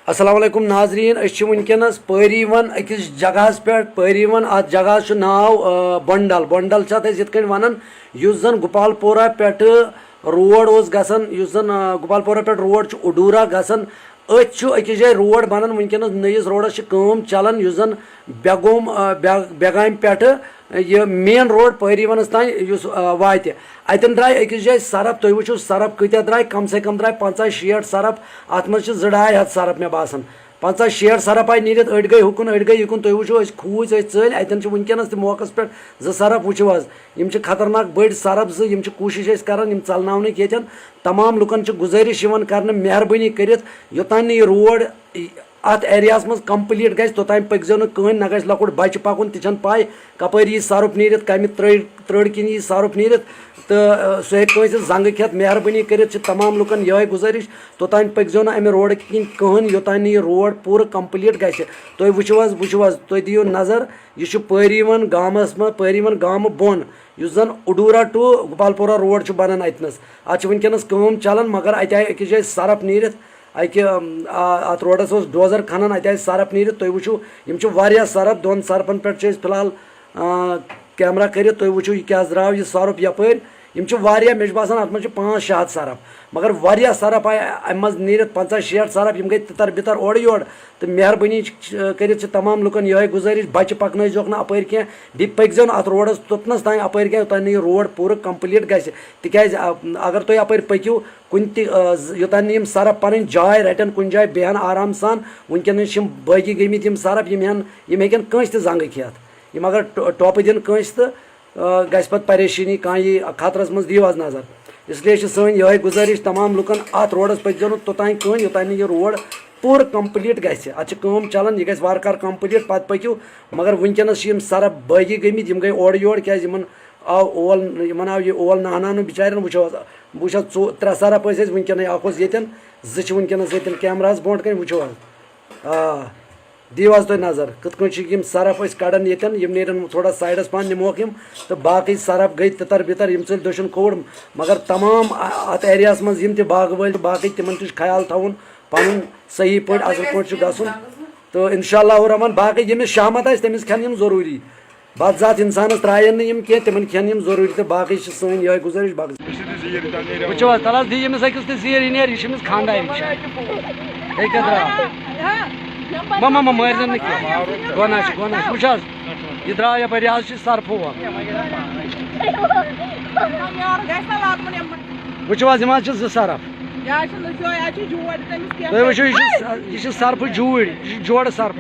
अस्सलाम वालेकुम नाजरीन वनकस पैरी वन अकिस जगह पे पैरी वन अत जगह नाव बंडल बंडल वन जन गुपालपोरा पे रोड गसन गुपालपोरा पे रोड उडूरा गसन अकिस जाए रोड बनान वनकस नयस रोडस काम चलान जन बेगाम पे यह मेन रोड पैरी वनस तान वात अतन द्राय अकिस जाए सरफ तुम वो सरफ कत्या द्राय कम से कम द्राय 50-60 सरफ अत मज 2.5 हथ सरफ मे बासान 50-60 सरफ आई नीरित अड़ गई हुकुन अड़ गई युकुन तुम वो खूज चल अतन वनकस मौकस पे 2 सरफ वो खतरनाक बड़ सरफ 2 कोशिश करान चलना ये तमाम लुकन गुजारिश कर मेहरबानी कर योतान यह रोड अत एरियास मज कंप्लीट गज तोतान पकजो न न गज लकुट बच पकुन तन पाई कपर यी सरफ नीरित कम त्रड़ किन यी सरफ नीरित तो सह हे जंग खेत मेहरबानी कर तमाम लुकन यह गुजारिश तोतान पकजो न अमे रोड किन कहन योतान यह रोड पूरा कंप्लीट गज तुम वो तुम दियो नजर यह पैरी वन गामस में पैरी वन गाम बोन जन उडूरा टू गुपालपोरा रोड बनान अतनस अत वनकस काम चलान मगर अत आए अकिस जाए सरफ नीरित अत रोडस डोजर खनन अत सरफ नीरित तुम वो सरफ 2 सरफन पे फिलहाल कैमरा कर तुम वो क्या द्राव यह सरफ यपर मे बासान अत मज 5-6 हथ सरफ मगर वारिया सरफ आए अम नीरित 50-60 सरफ गई तितर बितर ओर योर तो मेहरबानी कर तमाम लुकन यह गुजारिश बच पकन ना अपर कह पकजो अत रोडस तुतनस तान अपर कह योतान यह रोड पूरा कंप्लीट गज तिज अगर तुम अपर पकू कुन योतान सरफ पन जाय रटन कुन जाय बेहन आराम सान वनकस बाकी गमित सरफ हेकन कंस जंग खेत यम अगर टॉप दिन कंस तो गस पे परेशानी कह खतरस मज दियो नजर इसलिए सन यह गुजारिश तमाम लुकन अत रोडस पकजो तोतान कह योतान यह रोड पूरा कंप्लीट गस अत चलान यह गस वार कंप्लीट पे पकू मगर वनकस सरफ बागी गमित गई ओर योर क्या आव ओल आव यह ओल नहनान बिचार वो 3 सरफ वनकन ये 2 वनकस ये कैमरास ब्रोट कन वो दियो तुम नजर कत सरफ कड़ान ये थोड़ा साइडस पान निमोक तो बाकी सरफ गई तितर बितर चल दशन खोड़ मगर तमाम अत एरियास मज बाग वाल बाकी तिमन ख्याल थवन पन सही पे असल पे गसन तो इंशाअल्लाह रहमान बाकी यमिस शामत तमिस खेन जरूरी बत जात इंसानस त्रायन कह तिमन खेन जरूरी तो बाकी सन यह गुजारिश वो तल दी यमिस अकिस जीर नीर यह खानदान ममा मरन गोना वो यह द्रा यपर आज सरफो वो 2 सरफ तुम वो यह सरफ जूड़ जोड़ सरफ